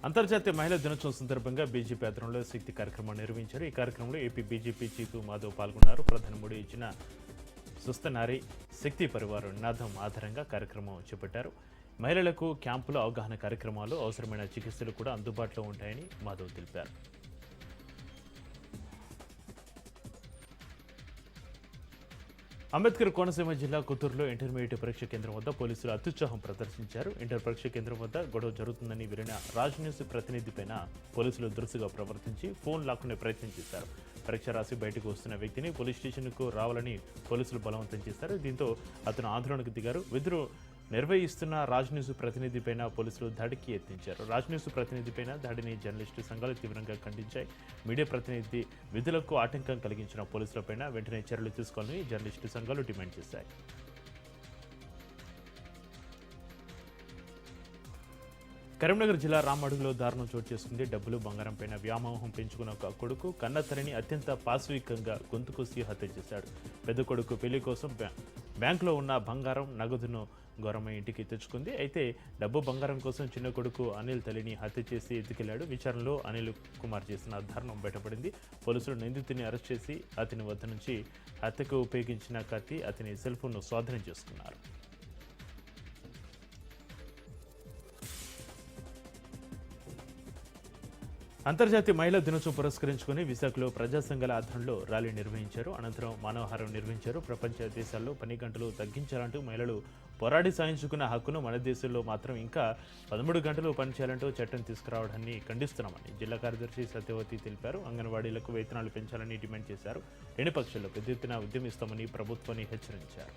అంతర్జాతీయ మహిళా దినోత్సవం సందర్భంగా బీజేపీ ఆధ్వర్యంలో శక్తి కార్యక్రమాన్ని నిర్వహించారు. ఈ కార్యక్రమంలో ఏపీ బీజేపీ చీఫ్ మాధవ్ పాల్గొన్నారు. ప్రధాని మోడీ ఇచ్చిన సుస్థ నారీ శక్తి పరివారం నినాదం ఆధారంగా కార్యక్రమం చేపట్టారు. మహిళలకు క్యాంపులు, అవగాహన కార్యక్రమాలు, అవసరమైన చికిత్సలు కూడా అందుబాటులో ఉంటాయని మాధవ్ తెలిపారు. అంబేద్కర్ కోనసీమ జిల్లా కొత్తూరులో ఇంటర్మీడియట్ పరీక్ష కేంద్రం వద్ద పోలీసులు అత్యుత్సాహం ప్రదర్శించారు. ఇంటర్ పరీక్ష కేంద్రం వద్ద గొడవ జరుగుతుందని విరిన రాజ్ న్యూస్ ప్రతినిధిపైన పోలీసులు దురుసుగా ప్రవర్తించి ఫోన్ లాక్కునే ప్రయత్నం చేశారు. పరీక్ష రాసి బయటకు వస్తున్న వ్యక్తిని పోలీస్ స్టేషన్కు రావాలని పోలీసులు బలవంతం చేశారు. దీంతో అతను ఆందోళనకు దిగారు. విధులు నిర్వహిస్తున్న రాజ్ న్యూస్ ప్రతినిధిపైన పోలీసులు దాడికి యత్నించారు. రాజ్ న్యూస్ ప్రతినిధిపైన దాడిని జర్నలిస్టు సంఘాలు తీవ్రంగా ఖండించాయి. మీడియా ప్రతినిధి విధులకు ఆటంకం కలిగించిన పోలీసులపైన వెంటనే చర్యలు తీసుకోవాలని జర్నలిస్టు సంఘాలు డిమాండ్ చేశాయి. కరీంనగర్ జిల్లా రామడుగులో దారుణం చోటు చేసుకుంది. డబ్బులు, బంగారం పైన వ్యామోహం పెంచుకున్న ఒక కొడుకు కన్నతల్లిని అత్యంత పాశవికంగా గొంతుకొసి హత్య చేశాడు. పెద్ద కొడుకు పెళ్లి కోసం బ్యాంకులో ఉన్న బంగారం, నగదును ఘోరమై ఇంటికి తెచ్చుకుంది. అయితే డబ్బు, బంగారం కోసం చిన్న కొడుకు అనిల్ తల్లిని హత్య చేసి ఎత్తుకెళ్లాడు. విచారణలో అనిల్ కుమార్ చేసిన దారుణం బయటపడింది. పోలీసులు నిందితుడిని అరెస్ట్ చేసి అతని వద్ద నుంచి హత్యకు ఉపయోగించిన కత్తి, అతని సెల్ ఫోన్ను స్వాధీనం చేసుకున్నారు. అంతర్జాతీయ మహిళా దినోత్సవం పురస్కరించుకుని విశాఖలో ప్రజా సంఘాల ఆధ్వర్యంలో ర్యాలీ నిర్వహించారు. అనంతరం మానవహారం నిర్వహించారు. ప్రపంచ దేశాల్లో పని గంటలు తగ్గించాలంటూ మహిళలు పోరాడి సాధించుకున్న హక్కును మన దేశంలో మాత్రం ఇంకా 13 గంటలు పనిచేయాలంటూ చట్టం తీసుకురావడాన్ని ఖండిస్తున్నామని జిల్లా కార్యదర్శి సత్యవతి తెలిపారు. అంగన్వాడీలకు వేతనాలు పెంచాలని డిమాండ్ చేశారు. రెండు పక్షాల్లో పెద్ద ఎత్తున ఉద్యమిస్తామని ప్రభుత్వాన్ని హెచ్చరించారు.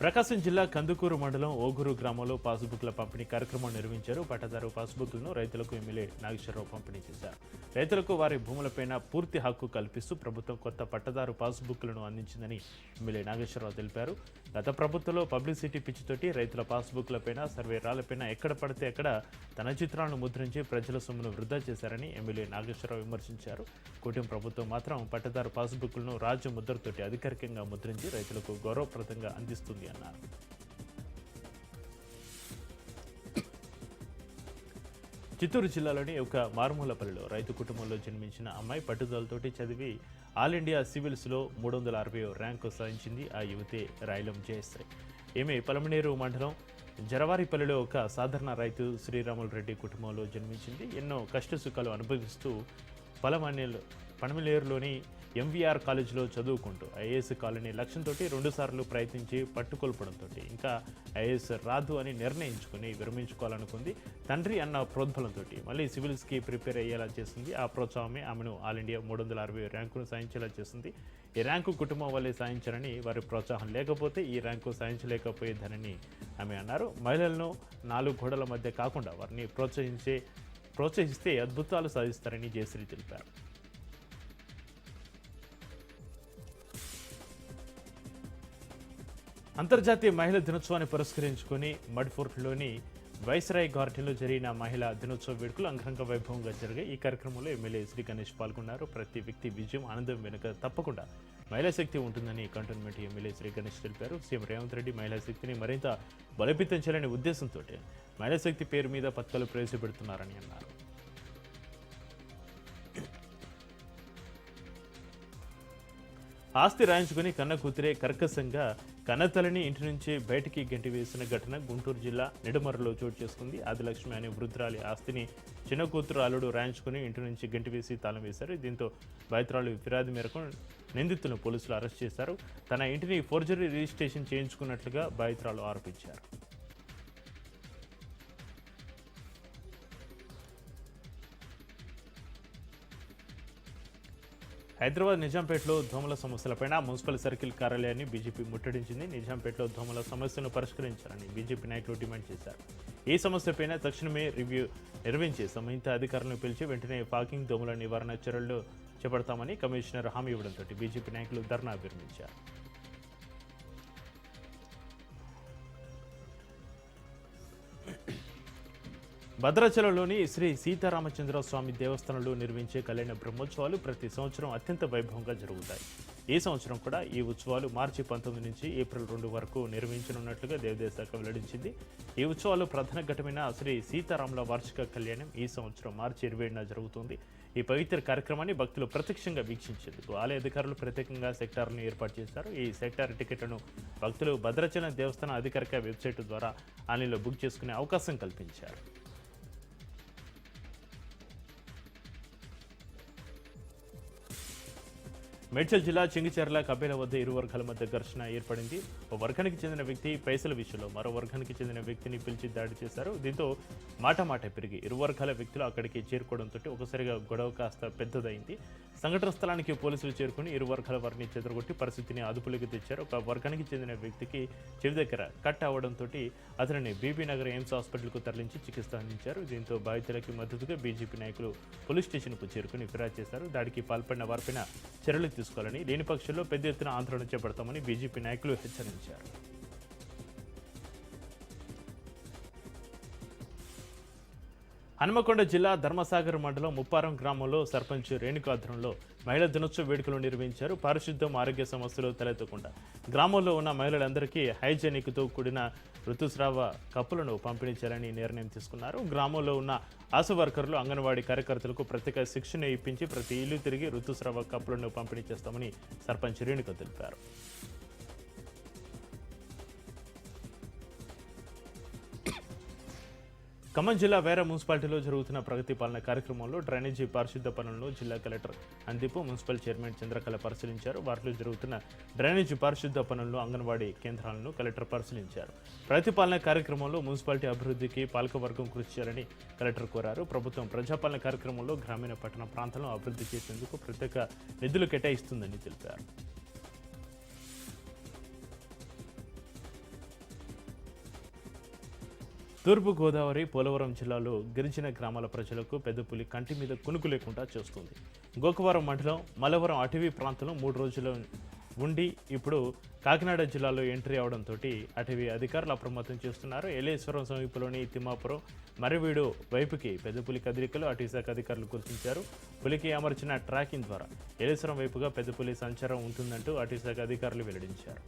ప్రకాశం జిల్లా కందుకూరు మండలం ఓగూరు గ్రామంలో పాస్బుక్ల పంపిణీ కార్యక్రమం నిర్వహించారు. పట్టాదారు పాస్బుక్లను రైతులకు ఎమ్మెల్యే నాగేశ్వరరావు పంపిణీ చేశారు. రైతులకు వారి భూములపైన పూర్తి హక్కు కల్పిస్తూ ప్రభుత్వం కొత్త పట్టాదారు పాస్బుక్లను అందించిందని ఎమ్మెల్యే నాగేశ్వరరావు తెలిపారు. గత ప్రభుత్వంలో పబ్లిసిటీ పిచ్చితోటి రైతుల పాస్బుక్లపైన, సర్వేరాలపైన ఎక్కడ పడితే అక్కడ తన చిత్రాలను ముద్రించి ప్రజల సొమ్మును వృధా చేశారని ఎమ్మెల్యే నాగేశ్వరరావు విమర్శించారు. కూటమి ప్రభుత్వం మాత్రం పట్టాదారు పాస్బుక్లను రాజ్య ముద్రతోటి అధికారికంగా ముద్రించి రైతులకు గౌరవప్రదంగా అందిస్తుంది అన్నారు. చిత్తూరు జిల్లాలోని ఒక మారుమూలపల్లిలో రైతు కుటుంబంలో జన్మించిన అమ్మాయి పట్టుదలతోటి చదివి ఆల్ ఇండియా సివిల్స్లో 360 ర్యాంకు సాధించింది. ఆ యువతే రాయలం జయశ్రీ. ఈమె పలమనేరు మండలం జరవారిపల్లిలో ఒక సాధారణ రైతు శ్రీరాములు రెడ్డి కుటుంబంలో జన్మించింది. ఎన్నో కష్టసుఖాలు అనుభవిస్తూ పలమనేరులోని ఎంవీఆర్ కాలేజీలో చదువుకుంటూ ఐఏఎస్ కాలనీ లక్ష్యంతో 2 సార్లు ప్రయత్నించి పట్టుకొల్పడంతో ఇంకా ఐఏఎస్ రాదు అని నిర్ణయించుకుని విరమించుకోవాలనుకుంది. తండ్రి అన్న ప్రోద్బలంతో మళ్ళీ సివిల్స్కి ప్రిపేర్ అయ్యేలా చేసింది. ఆ ప్రోత్సాహమే ఆమెను ఆల్ ఇండియా 360 ర్యాంకును సాధించేలా చేసింది. ఈ ర్యాంకు కుటుంబం వల్లే సాధించారని, వారి ప్రోత్సాహం లేకపోతే ఈ ర్యాంకు సాధించలేకపోయేదనని ఆమె అన్నారు. మహిళలను 4 గోడల మధ్య కాకుండా వారిని ప్రోత్సహిస్తే అద్భుతాలు సాధిస్తారని జయశ్రీ తెలిపారు. అంతర్జాతీయ మహిళా దినోత్సవాన్ని పురస్కరించుకుని మడ్ఫోర్ట్లోని వైస్రాయ్ గార్డెన్లో జరిగిన మహిళా దినోత్సవ వేడుకలు అంగరంగ వైభవంగా జరిగాయి. ఈ కార్యక్రమంలో ఎమ్మెల్యే శ్రీ గణేష్ పాల్గొన్నారు. ప్రతి వ్యక్తి విజయం, ఆనందం వెనుక తప్పకుండా మహిళా శక్తి ఉంటుందని కంటోన్మెంట్ ఎమ్మెల్యే శ్రీ గణేష్ తెలిపారు. సీఎం రేవంత్ రెడ్డి మహిళా శక్తిని మరింత బలోపేతం చేయాలనే ఉద్దేశంతో మహిళా శక్తి పేరు మీద పథకాలు ప్రవేశపెడుతున్నారని అన్నారు. ఆస్తి రాయించుకుని కన్న కూతురే కర్కశంగా కన్నతల్లిని ఇంటి నుంచి బయటికి గెంటివేసిన ఘటన గుంటూరు జిల్లా నిడమర్రులో చోటు చేసుకుంది. ఆదిలక్ష్మి అనే వృద్ధురాలి ఆస్తిని చిన్న కూతురు అల్లుడు రాయించుకుని ఇంటి నుంచి గెంటివేసి తాళం వేశారు. దీంతో బాధితురాలు ఫిర్యాదు మేరకు నిందితులను పోలీసులు అరెస్ట్ చేశారు. తన ఇంటిని ఫోర్జరీ రిజిస్ట్రేషన్ చేయించుకున్నట్లుగా బాధితురాలు ఆరోపించారు. హైదరాబాద్ నిజాంపేటలో దోమల సమస్యలపైన మున్సిపల్ సర్కిల్ కార్యాలయాన్ని బీజేపీ ముట్టడించింది. నిజాంపేటలో దోమల సమస్యను పరిష్కరించాలని బీజేపీ నాయకులు డిమాండ్ చేశారు. ఈ సమస్యపైన తక్షణమే రివ్యూ నిర్వహించి సంబంధిత అధికారులను పిలిచి వెంటనే పాకింగ్ దోమల నివారణ చర్యలు చేపడతామని కమిషనర్ హామీ ఇవ్వడంతో బీజేపీ నాయకులు ధర్నా విరమించారు. భద్రాచలంలోని శ్రీ సీతారామచంద్ర స్వామి దేవస్థానంలో నిర్వహించే కళ్యాణ బ్రహ్మోత్సవాలు ప్రతి సంవత్సరం అత్యంత వైభవంగా జరుగుతాయి. ఈ సంవత్సరం కూడా ఈ ఉత్సవాలు మార్చి 19 నుంచి ఏప్రిల్ 2 వరకు నిర్వహించనున్నట్లుగా దేవాదాయ శాఖ వెల్లడించింది. ఈ ఉత్సవాలు ప్రధాన ఘట్టమైన శ్రీ సీతారాముల వార్షిక కళ్యాణం ఈ సంవత్సరం మార్చి 27న జరుగుతుంది. ఈ పవిత్ర కార్యక్రమాన్ని భక్తులు ప్రత్యక్షంగా వీక్షించేందుకు ఆలయ అధికారులు ప్రత్యేకంగా సెక్టార్ను ఏర్పాటు చేశారు. ఈ సెక్టార్ టికెట్లను భక్తులు భద్రాచలం దేవస్థానం అధికారిక వెబ్సైట్ ద్వారా ఆన్లైన్లో బుక్ చేసుకునే అవకాశం కల్పించారు. మేడ్చల్ జిల్లా చింగిచెర్ల కబ్బేల వద్ద ఇరు వర్గాల మధ్య ఘర్షణ ఏర్పడింది. ఓ వర్గానికి చెందిన వ్యక్తి పైసల విషయంలో మరో వర్గానికి చెందిన వ్యక్తిని పిలిచి దాడి చేశారు. దీంతో మాట పెరిగి ఇరు వర్గాల వ్యక్తులు అక్కడికి చేరుకోవడంతో ఒకసారిగా గొడవ కాస్త పెద్దదైంది. సంఘటన స్థలానికి పోలీసులు చేరుకుని ఇరు వర్గాల వారిని చెదరగొట్టి పరిస్థితిని అదుపులోకి తెచ్చారు. ఒక వర్గానికి చెందిన వ్యక్తికి చెవి దగ్గర కట్ అవడంతో అతనిని బీబీ నగర్ ఎయిమ్స్ హాస్పిటల్కు తరలించి చికిత్స అందించారు. దీంతో బాధితులకి మద్దతుగా బీజేపీ నాయకులు పోలీస్ స్టేషన్కు చేరుకుని ఫిర్యాదు చేశారు. దాడికి పాల్పడిన వారిపైన చర్యలు తీసుకోవాలని, లేని పక్షంలో పెద్ద ఎత్తున ఆందోళన చేపడతామని బీజేపీ నాయకులు హెచ్చరించారు. హనుమకొండ జిల్లా ధర్మసాగర్ మండలం ముప్పారం గ్రామంలో సర్పంచ్ రేణుకా ఆధ్వర్యంలో మహిళా దినోత్సవ వేడుకలు నిర్వహించారు. పారిశుద్ధ్యం, ఆరోగ్య సమస్యలు తలెత్తకుండా గ్రామంలో ఉన్న మహిళలందరికీ హైజెనిక్తో కూడిన ఋతుస్రావ కప్పులను పంపిణీ చేయాలని నిర్ణయం తీసుకున్నారు. గ్రామంలో ఉన్న ఆశా వర్కర్లు, అంగన్వాడీ కార్యకర్తలకు ప్రత్యేక శిక్షణ ఇప్పించి ప్రతి ఇల్లు తిరిగి ఋతుస్రావ కప్పులను పంపిణీ చేస్తామని సర్పంచ్ రేణుక తెలిపారు. ఖమ్మం జిల్లా వేర మున్సిపాలిటీలో జరుగుతున్న ప్రగతి పాలన కార్యక్రమంలో డ్రైనేజీ పారిశుద్ధ పనులను జిల్లా కలెక్టర్ అందీపు, మున్సిపల్ చైర్మన్ చంద్రకళ పరిశీలించారు. వారిలో జరుగుతున్న డ్రైనేజీ పారిశుద్ధ పనులను, అంగన్వాడీ కేంద్రాలను కలెక్టర్ పరిశీలించారు. ప్రగతి పాలన కార్యక్రమంలో మున్సిపాలిటీ అభివృద్ధికి పాలకవర్గం కృషి చేయాలని కలెక్టర్ కోరారు. ప్రభుత్వం ప్రజాపాలన కార్యక్రమంలో గ్రామీణ పట్టణ ప్రాంతాలను అభివృద్ధి చేసేందుకు ప్రత్యేక నిధులు కేటాయిస్తుందని తెలిపారు. తూర్పు గోదావరి, పోలవరం జిల్లాలో గిరిజన గ్రామాల ప్రజలకు పెద్దపులి కంటి మీద కునుకు లేకుండా చేస్తుంది. గోకవరం మండలం మలవరం అటవీ ప్రాంతంలో 3 రోజులు ఉండి ఇప్పుడు కాకినాడ జిల్లాలో ఎంట్రీ అవడంతో అటవీ అధికారులు అప్రమత్తం చేస్తున్నారు. ఏలేశ్వరం సమీపంలోని తిమ్మాపురం, మర్రివీడు వైపుకి పెద్దపులి కదలికలు అటవీశాఖ అధికారులు గుర్తించారు. పులికి అమర్చిన ట్రాకింగ్ ద్వారా ఏలేశ్వరం వైపుగా పెద్దపులి సంచారం ఉంటుందంటూ అటవీశాఖ అధికారులు వెల్లడించారు.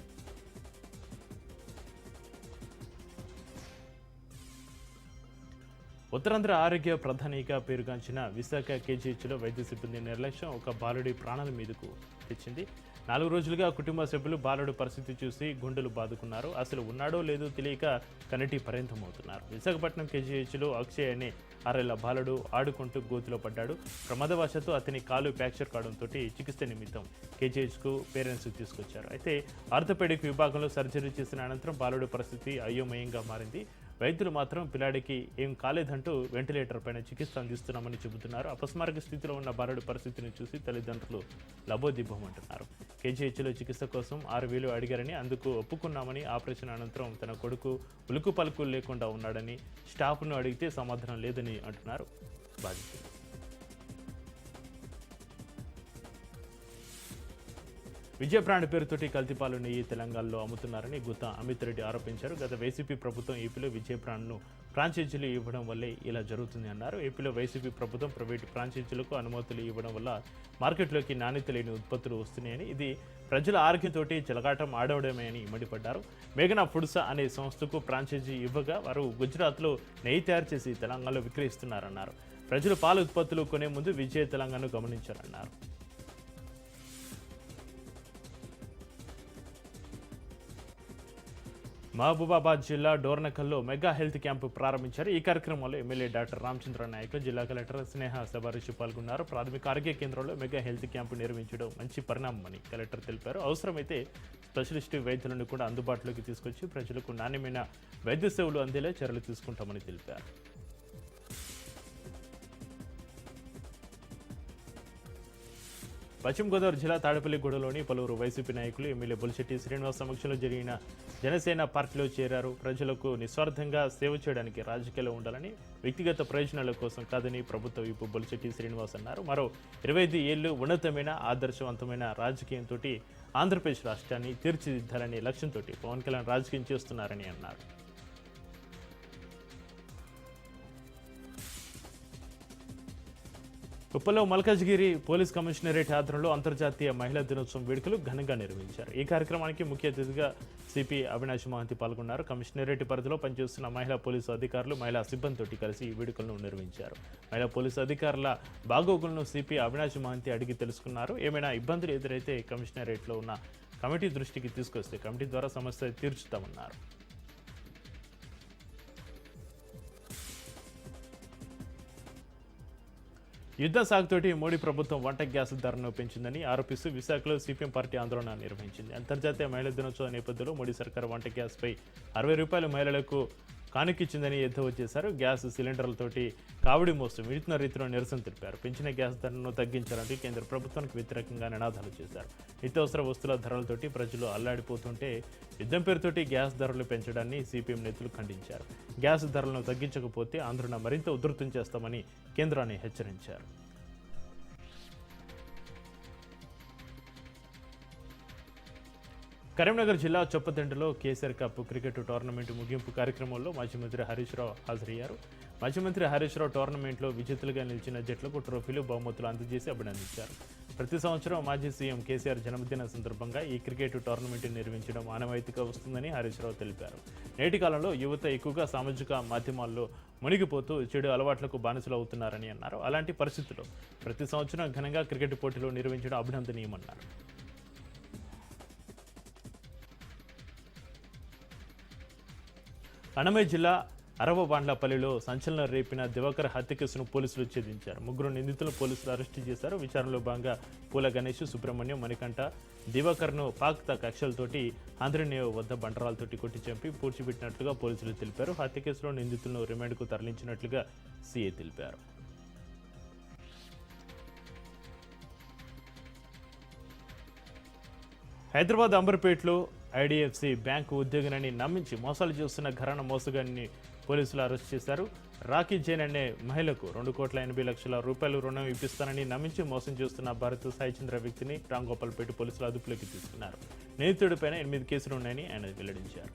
ఉత్తరాంధ్ర ఆరోగ్య ప్రధానిగా పేరుగాంచిన విశాఖ కేజీహెచ్లో వైద్య సిబ్బంది నిర్లక్ష్యం ఒక బాలుడి ప్రాణాల మీదకు తెచ్చింది. 4 రోజులుగా కుటుంబ సభ్యులు బాలుడి పరిస్థితి చూసి గుండెలు బాదుకున్నారు. అసలు ఉన్నాడో లేదో తెలియక కన్నటి పర్యంతమవుతున్నారు. విశాఖపట్నం కేజీహెచ్లో అక్షయ్ అనే 6 ఏళ్ల బాలుడు ఆడుకుంటూ గోతిలో పడ్డాడు. ప్రమాదవశాత్తు అతని కాలు ఫ్రాక్చర్ కావడంతో చికిత్స నిమిత్తం కేజీహెచ్కు పేరెంట్స్ తీసుకొచ్చారు. అయితే ఆర్థోపెడిక్ విభాగంలో సర్జరీ చేసిన అనంతరం బాలుడి పరిస్థితి అయోమయంగా మారింది. వైద్యులు మాత్రం పిల్లాడికి ఏం కాలేదంటూ వెంటిలేటర్ పైన చికిత్స అందిస్తున్నామని చెబుతున్నారు. అపస్మారక స్థితిలో ఉన్న బాలుడి పరిస్థితిని చూసి తల్లిదండ్రులు లబోదిబ్బమంటున్నారు. కేజీహెచ్లో చికిత్స కోసం 6,000 అడిగారని, అందుకు ఒప్పుకున్నామని, ఆపరేషన్ అనంతరం తన కొడుకు ఉలుకు పలుకు లేకుండా ఉన్నాడని, స్టాఫ్ను అడిగితే సమాధానం లేదని అంటున్నారు బాధితులు. విజయప్రాణి పేరుతోటి కల్తీపాలు నెయ్యి తెలంగాణలో అమ్ముతున్నారని గుత్తా అమిత్ రెడ్డి ఆరోపించారు. గత వైసీపీ ప్రభుత్వం ఏపీలో విజయప్రాణ్ను ఫ్రాంచైజీలు ఇవ్వడం వల్లే ఇలా జరుగుతుంది అన్నారు. ఏపీలో వైసీపీ ప్రభుత్వం ప్రైవేటు ఫ్రాంచైజీలకు అనుమతులు ఇవ్వడం వల్ల మార్కెట్లోకి నాణ్యత లేని ఉత్పత్తులు వస్తున్నాయని, ఇది ప్రజల ఆరోగ్యంతోటి చెలగాటం ఆడవడమే అని మండిపడ్డారు. మేఘనా ఫుడ్స్ అనే సంస్థకు ఫ్రాంచైజీ ఇవ్వగా వారు గుజరాత్లో నెయ్యి తయారు చేసి తెలంగాణలో విక్రయిస్తున్నారన్నారు. ప్రజలు పాల ఉత్పత్తులు కొనే ముందు విజయ తెలంగాణను గమనించారన్నారు. మహబూబాబాద్ జిల్లా డోర్నకల్లో మెగా హెల్త్ క్యాంపు ప్రారంభించారు. ఈ కార్యక్రమంలో ఎమ్మెల్యే డాక్టర్ రామచంద్ర నాయక్, జిల్లా కలెక్టర్ స్నేహ సబారిషి పాల్గొన్నారు. ప్రాథమిక ఆరోగ్య కేంద్రంలో మెగా హెల్త్ క్యాంపు నిర్వహించడం మంచి పరిణామమని కలెక్టర్ తెలిపారు. అవసరమైతే స్పెషలిస్ట్ వైద్యులను కూడా అందుబాటులోకి తీసుకొచ్చి ప్రజలకు నాణ్యమైన వైద్య సేవలు అందేలా చర్యలు తీసుకుంటామని తెలిపారు. పశ్చిమ గోదావరి జిల్లా తాడేపల్లిగూడలోని పలువురు వైసీపీ నాయకులు ఎమ్మెల్యే బొలిశెట్టి శ్రీనివాస్ సమక్షంలో జరిగిన జనసేన పార్టీలో చేరారు. ప్రజలకు నిస్వార్థంగా సేవ చేయడానికి రాజకీయాలు ఉండాలని, వ్యక్తిగత ప్రయోజనాల కోసం కాదని ప్రభుత్వ విప్ బొలిశెట్టి శ్రీనివాస్ అన్నారు. మరో 25 ఏళ్లు ఉన్నతమైన ఆదర్శవంతమైన రాజకీయంతో ఆంధ్రప్రదేశ్ రాష్ట్రాన్ని తీర్చిదిద్దాలనే లక్ష్యంతో పవన్ కళ్యాణ్ రాజకీయం చేస్తున్నారని అన్నారు. ఉప్పల్లో మల్కాజ్గిరి పోలీస్ కమిషనరేట్ ఆధ్వర్యంలో అంతర్జాతీయ మహిళా దినోత్సవం వేడుకలు ఘనంగా నిర్వహించారు. ఈ కార్యక్రమానికి ముఖ్య అతిథిగా సిపి అవినాష్ మహంతి పాల్గొన్నారు. కమిషనరేట్ పరిధిలో పనిచేస్తున్న మహిళా పోలీసు అధికారులు, మహిళా సిబ్బందితోటి కలిసి ఈ వేడుకలను నిర్వహించారు. మహిళా పోలీసు అధికారుల బాగోగులను సిపి అవినాష్ మహంతి అడిగి తెలుసుకున్నారు. ఏమైనా ఇబ్బందులు ఎదురైతే కమిషనరేట్లో ఉన్న కమిటీ దృష్టికి తీసుకొస్తే కమిటీ ద్వారా సమస్య తీర్చుతామన్నారు. యుద్ధ సాగుతోటి మోడీ ప్రభుత్వం వంట గ్యాస్ ధరను పెంచిందని ఆరోపిస్తూ విశాఖలో సిపిఎం పార్టీ ఆందోళన నిర్వహించింది. అంతర్జాతీయ మహిళా దినోత్సవ నేపథ్యంలో మోడీ సర్కారు వంట గ్యాస్పై 60 రూపాయలు మహిళలకు కానుకిచ్చిందని ఎద్దేవా చేశారు. గ్యాస్ సిలిండర్లతోటి కావడి మోస్తూ వినూత్న రీతిలో నిరసన తెలిపారు. పెంచిన గ్యాస్ ధరను తగ్గించాలంటూ కేంద్ర ప్రభుత్వానికి వ్యతిరేకంగా నినాదాలు చేశారు. నిత్యావసర వస్తువుల ధరలతోటి ప్రజలు అల్లాడిపోతుంటే యుద్ధం పేరుతోటి గ్యాస్ ధరలు పెంచడాన్ని సిపిఎం నేతలు ఖండించారు. గ్యాస్ ధరలను తగ్గించకపోతే ఆందోళన మరింత ఉధృతం చేస్తామని కేంద్రాన్ని హెచ్చరించారు. కరీంనగర్ జిల్లా చొప్పదండిలో కేసీఆర్ కప్ క్రికెట్ టోర్నమెంట్ ముగింపు కార్యక్రమంలో మాజీ మంత్రి హరీష్ రావు హాజరయ్యారు. మాజీ మంత్రి హరీష్ రావు టోర్నమెంట్లో విజేతలుగా నిలిచిన జట్లకు ట్రోఫీలు, బహుమతులు అందజేసి అభినందించారు. ప్రతి సంవత్సరం మాజీ సీఎం కేసీఆర్ జన్మదిన సందర్భంగా ఈ క్రికెట్ టోర్నమెంట్ నిర్వహించడం ఆనవాయితీగా వస్తుందని హరీష్ రావు తెలిపారు. నేటి కాలంలో యువత ఎక్కువగా సామాజిక మాధ్యమాల్లో మునిగిపోతూ చెడు అలవాట్లకు బానిసలు అవుతున్నారని అన్నారు. అలాంటి పరిస్థితుల్లో ప్రతి సంవత్సరం ఘనంగా క్రికెట్ పోటీలు నిర్వహించడం అభినందనీయమన్నారు. అన్నమయ్య జిల్లా అరవబాండ్లపల్లిలో సంచలనం రేపిన దివాకర్ హత్య కేసును పోలీసులు ఛేదించారు. 3 నిందితులను పోలీసులు అరెస్టు చేశారు. విచారణలో భాగంగా పూల గణేష్, సుబ్రహ్మణ్యం, మణికంఠ దివాకర్ను పాక్త కక్షలతోటి ఆంధ్రనేయ వద్ద బండరాలతోటి కొట్టి చంపి పూడ్చిపెట్టినట్లుగా పోలీసులు తెలిపారు. హత్య కేసులో నిందితులను రిమాండ్కు తరలించినట్లుగా సీఐ తెలిపారు. హైదరాబాద్ అంబర్పేటలో ఐడిఎఫ్సి బ్యాంకు ఉద్యోగిని నమ్మించి మోసాలు చేస్తున్న ఘరానా మోసగాన్ని పోలీసులు అరెస్ట్ చేశారు. రాఖీ జైన్ అనే మహిళకు 2,80,00,000 రూపాయలు రుణం ఇప్పిస్తానని నమ్మించి మోసం చేస్తున్న భారత్ సాయిచంద్ర వ్యక్తిని రాంగోపాల్పేట పోలీసులు అదుపులోకి తీసుకున్నారు. నిందితుడిపైన 8 కేసులు ఉన్నాయని ఆయన వెల్లడించారు.